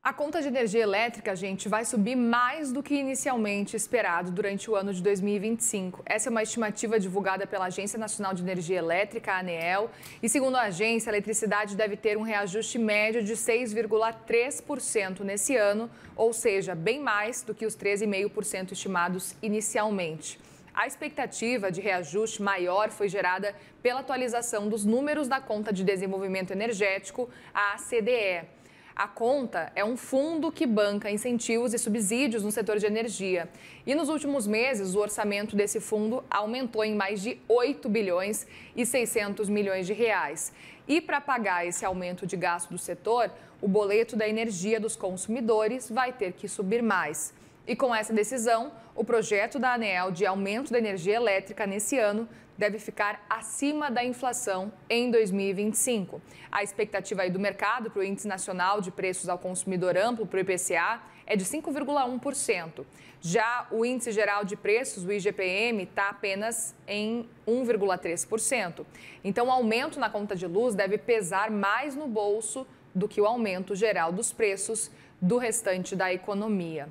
A conta de energia elétrica, gente, vai subir mais do que inicialmente esperado durante o ano de 2025. Essa é uma estimativa divulgada pela Agência Nacional de Energia Elétrica, a ANEEL, e segundo a agência, a eletricidade deve ter um reajuste médio de 6,3% nesse ano, ou seja, bem mais do que os 13,5% estimados inicialmente. A expectativa de reajuste maior foi gerada pela atualização dos números da Conta de Desenvolvimento Energético, a CDE. A conta é um fundo que banca incentivos e subsídios no setor de energia. E nos últimos meses, o orçamento desse fundo aumentou em mais de 8 bilhões e 600 milhões de reais. E para pagar esse aumento de gasto do setor, o boleto da energia dos consumidores vai ter que subir mais. E com essa decisão, o projeto da ANEEL de aumento da energia elétrica nesse ano deve ficar acima da inflação em 2025. A expectativa aí do mercado para o Índice Nacional de Preços ao Consumidor Amplo, para o IPCA, é de 5,1%. Já o Índice Geral de Preços, o IGPM, está apenas em 1,3%. Então, o aumento na conta de luz deve pesar mais no bolso do que o aumento geral dos preços do restante da economia.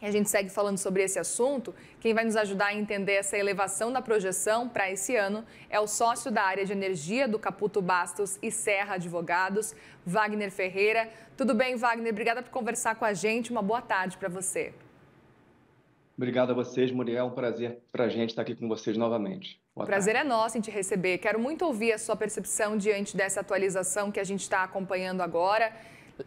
E a gente segue falando sobre esse assunto. Quem vai nos ajudar a entender essa elevação da projeção para esse ano é o sócio da área de energia do Caputo Bastos e Serra Advogados, Wagner Ferreira. Tudo bem, Wagner? Obrigada por conversar com a gente. Uma boa tarde para você. Obrigado a vocês, Muriel. Um prazer para a gente estar aqui com vocês novamente. O prazer é nosso em te receber. Quero muito ouvir a sua percepção diante dessa atualização que a gente está acompanhando agora.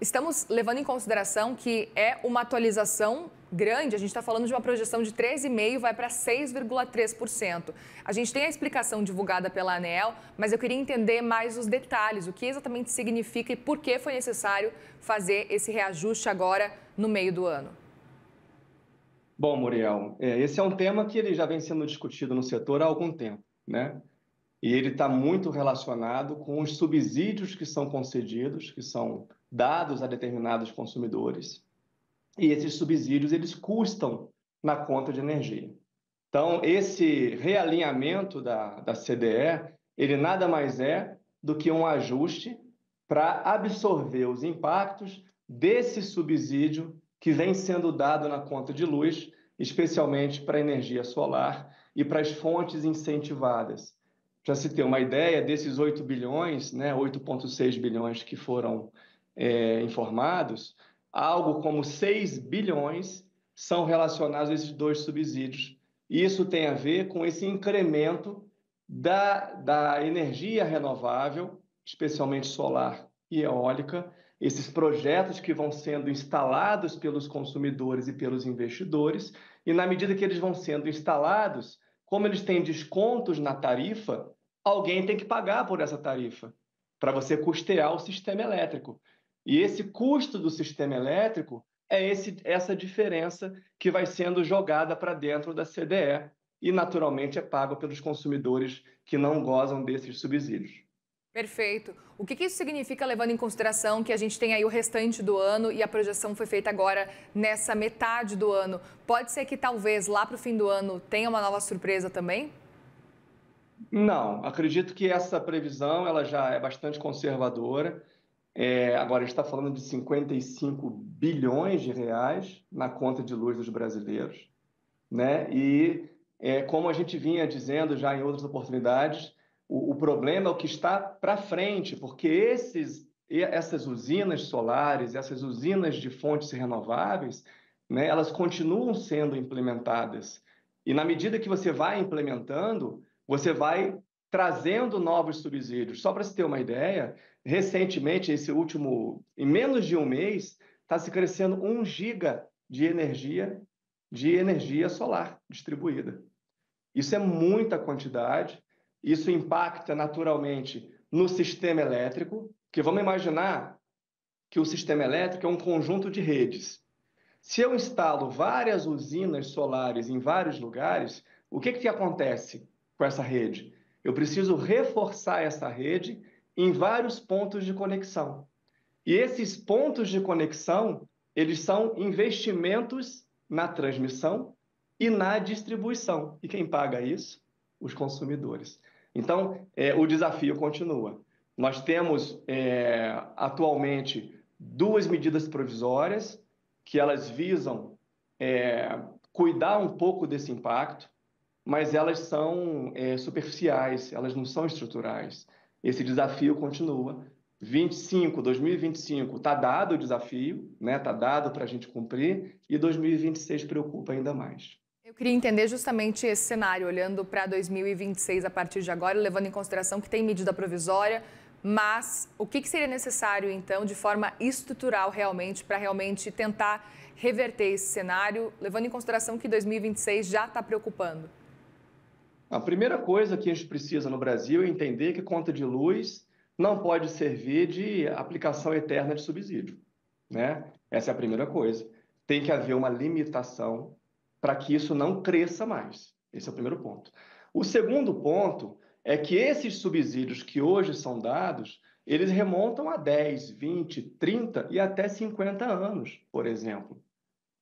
Estamos levando em consideração que é uma atualização grande, a gente está falando de uma projeção de 13,5%, vai para 6,3%. A gente tem a explicação divulgada pela ANEEL, mas eu queria entender mais os detalhes, o que exatamente significa e por que foi necessário fazer esse reajuste agora no meio do ano. Bom, Muriel, esse é um tema que ele já vem sendo discutido no setor há algum tempo, né? E ele está muito relacionado com os subsídios que são concedidos, que são dados a determinados consumidores. E esses subsídios, eles custam na conta de energia. Então, esse realinhamento da CDE, ele nada mais é do que um ajuste para absorver os impactos desse subsídio que vem sendo dado na conta de luz, especialmente para a energia solar e para as fontes incentivadas. Para se ter uma ideia, desses 8 bilhões, né, 8,6 bilhões que foram informados, algo como 6 bilhões são relacionados a esses dois subsídios. E isso tem a ver com esse incremento da energia renovável, especialmente solar e eólica, esses projetos que vão sendo instalados pelos consumidores e pelos investidores, e na medida que eles vão sendo instalados, como eles têm descontos na tarifa, alguém tem que pagar por essa tarifa, para você custear o sistema elétrico. E esse custo do sistema elétrico é essa diferença que vai sendo jogada para dentro da CDE e, naturalmente, é pago pelos consumidores que não gozam desses subsídios. Perfeito. O que isso significa, levando em consideração que a gente tem aí o restante do ano e a projeção foi feita agora nessa metade do ano? Pode ser que talvez lá para o fim do ano tenha uma nova surpresa também? Não, acredito que essa previsão ela já é bastante conservadora. Agora, a gente está falando de 55 bilhões de reais na conta de luz dos brasileiros, né? E, como a gente vinha dizendo já em outras oportunidades, o problema é o que está para frente, porque essas usinas solares, essas usinas de fontes renováveis, né, elas continuam sendo implementadas. E na medida que você vai implementando, você vai trazendo novos subsídios. Só para se ter uma ideia, recentemente, em menos de um mês, está se crescendo 1 giga de energia solar distribuída. Isso é muita quantidade, isso impacta naturalmente no sistema elétrico, que vamos imaginar que o sistema elétrico é um conjunto de redes. Se eu instalo várias usinas solares em vários lugares, o que acontece com essa rede? Eu preciso reforçar essa rede em vários pontos de conexão. E esses pontos de conexão, eles são investimentos na transmissão e na distribuição. E quem paga isso? Os consumidores. Então, o desafio continua. Nós temos, atualmente, duas medidas provisórias que elas visam cuidar um pouco desse impacto, mas elas são superficiais, elas não são estruturais. Esse desafio continua. 2025 está dado o desafio, né? Está dado para a gente cumprir, e 2026 preocupa ainda mais. Eu queria entender justamente esse cenário, olhando para 2026 a partir de agora, levando em consideração que tem medida provisória, mas o que seria necessário, então, de forma estrutural realmente, para realmente tentar reverter esse cenário, levando em consideração que 2026 já está preocupando? A primeira coisa que a gente precisa no Brasil é entender que conta de luz não pode servir de aplicação eterna de subsídio, né? Essa é a primeira coisa. Tem que haver uma limitação para que isso não cresça mais. Esse é o primeiro ponto. O segundo ponto é que esses subsídios que hoje são dados, eles remontam a 10, 20, 30 e até 50 anos, por exemplo,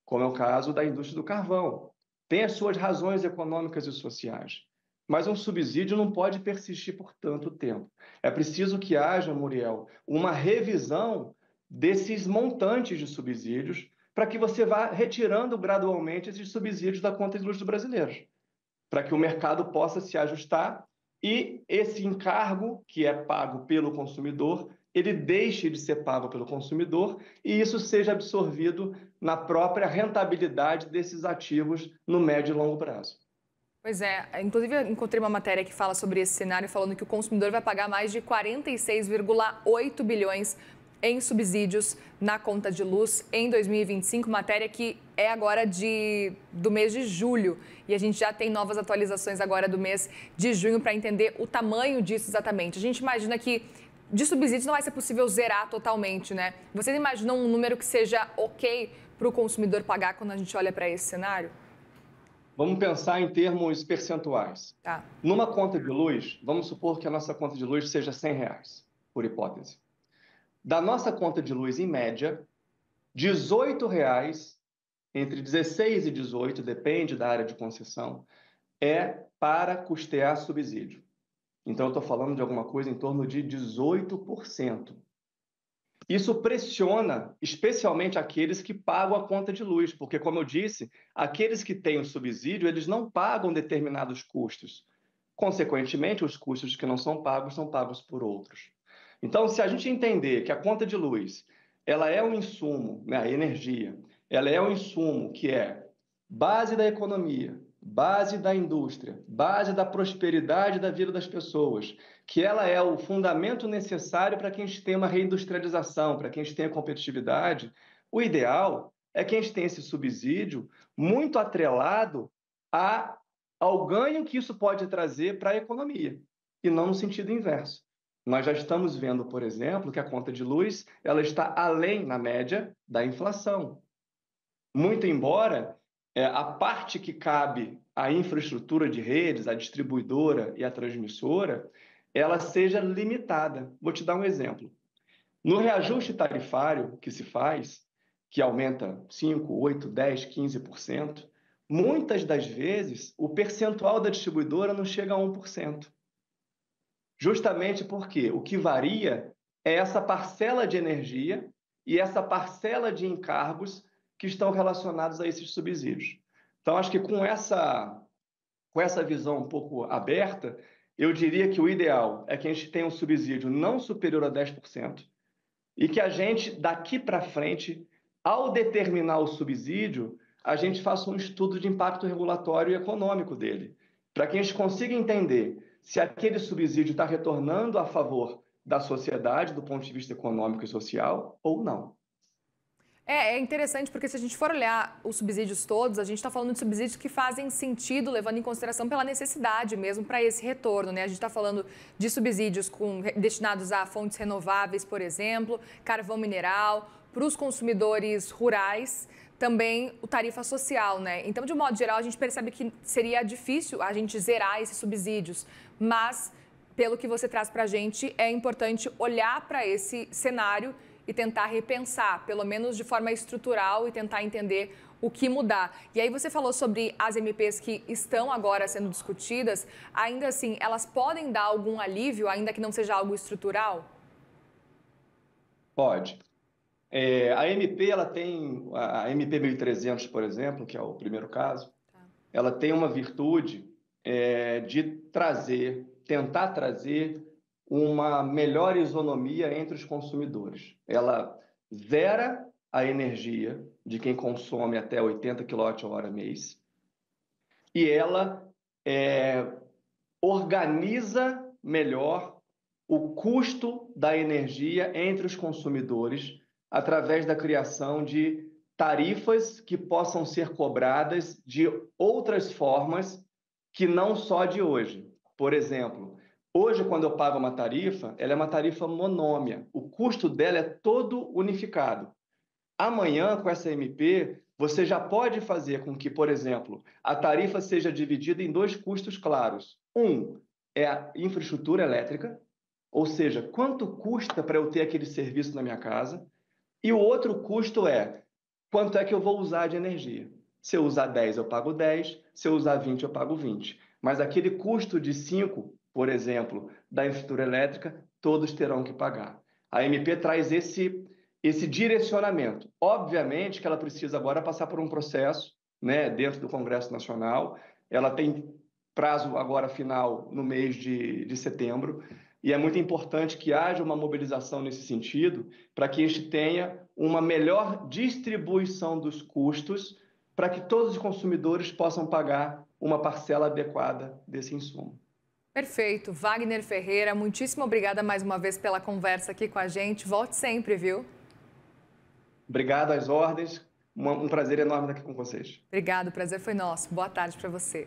como é o caso da indústria do carvão. Tem as suas razões econômicas e sociais, mas um subsídio não pode persistir por tanto tempo. É preciso que haja, Muriel, uma revisão desses montantes de subsídios para que você vá retirando gradualmente esses subsídios da conta de luz dos brasileiros, para que o mercado possa se ajustar e esse encargo que é pago pelo consumidor, ele deixe de ser pago pelo consumidor e isso seja absorvido na própria rentabilidade desses ativos no médio e longo prazo. Pois é, inclusive eu encontrei uma matéria que fala sobre esse cenário, falando que o consumidor vai pagar mais de 46,8 bilhões em subsídios na conta de luz em 2025, matéria que é agora do mês de julho. E a gente já tem novas atualizações agora do mês de junho para entender o tamanho disso exatamente. A gente imagina que de subsídios não vai ser possível zerar totalmente, né? Vocês imaginam um número que seja ok para o consumidor pagar quando a gente olha para esse cenário? Vamos pensar em termos percentuais. Tá. Numa conta de luz, vamos supor que a nossa conta de luz seja R$100, por hipótese. Da nossa conta de luz, em média, R$18, entre 16 e 18, depende da área de concessão, é para custear subsídio. Então, eu estou falando de alguma coisa em torno de 18%. Isso pressiona especialmente aqueles que pagam a conta de luz, porque, como eu disse, aqueles que têm o subsídio, eles não pagam determinados custos. Consequentemente, os custos que não são pagos por outros. Então, se a gente entender que a conta de luz, ela é um insumo, né, a energia, ela é um insumo que é base da economia, base da indústria, base da prosperidade da vida das pessoas, que ela é o fundamento necessário para que a gente tenha uma reindustrialização, para que a gente tenha competitividade, o ideal é que a gente tenha esse subsídio muito atrelado ao ganho que isso pode trazer para a economia, e não no sentido inverso. Nós já estamos vendo, por exemplo, que a conta de luz ela está além, na média, da inflação. Muito embora a parte que cabe à infraestrutura de redes, a distribuidora e a transmissora, ela seja limitada. Vou te dar um exemplo. No reajuste tarifário que se faz, que aumenta 5, 8, 10, 15%, muitas das vezes o percentual da distribuidora não chega a 1%. Justamente porque o que varia é essa parcela de energia e essa parcela de encargos que estão relacionados a esses subsídios. Então, acho que com essa visão um pouco aberta, eu diria que o ideal é que a gente tenha um subsídio não superior a 10% e que a gente, daqui para frente, ao determinar o subsídio, a gente faça um estudo de impacto regulatório e econômico dele, para que a gente consiga entender se aquele subsídio está retornando a favor da sociedade, do ponto de vista econômico e social, ou não. É interessante porque se a gente for olhar os subsídios todos, a gente está falando de subsídios que fazem sentido, levando em consideração pela necessidade mesmo para esse retorno, né? A gente está falando de subsídios destinados a fontes renováveis, por exemplo, carvão mineral, para os consumidores rurais, também o tarifa social, né? Então, de um modo geral, a gente percebe que seria difícil a gente zerar esses subsídios, mas, pelo que você traz para a gente, é importante olhar para esse cenário e tentar repensar, pelo menos de forma estrutural, e tentar entender o que mudar. E aí você falou sobre as MPs que estão agora sendo discutidas, ainda assim, elas podem dar algum alívio, ainda que não seja algo estrutural? Pode. A MP, ela tem, a MP 1300, por exemplo, que é o primeiro caso, ela tem uma virtude de tentar trazer uma melhor isonomia entre os consumidores. Ela zera a energia de quem consome até 80 kWh mês e ela organiza melhor o custo da energia entre os consumidores através da criação de tarifas que possam ser cobradas de outras formas que não só de hoje. Por exemplo, hoje, quando eu pago uma tarifa, ela é uma tarifa monômia. O custo dela é todo unificado. Amanhã, com essa MP, você já pode fazer com que, por exemplo, a tarifa seja dividida em dois custos claros. Um é a infraestrutura elétrica, ou seja, quanto custa para eu ter aquele serviço na minha casa, e o outro custo é quanto é que eu vou usar de energia. Se eu usar 10, eu pago 10, se eu usar 20, eu pago 20. Mas aquele custo de 5, por exemplo, da infraestrutura elétrica, todos terão que pagar. A MP traz esse direcionamento. Obviamente que ela precisa agora passar por um processo, né, dentro do Congresso Nacional. Ela tem prazo agora final no mês de setembro, e é muito importante que haja uma mobilização nesse sentido, para que a gente tenha uma melhor distribuição dos custos, para que todos os consumidores possam pagar uma parcela adequada desse insumo. Perfeito. Wagner Ferreira, muitíssimo obrigada mais uma vez pela conversa aqui com a gente. Volte sempre, viu? Obrigado às ordens. Um prazer enorme estar aqui com vocês. Obrigado, o prazer foi nosso. Boa tarde para você.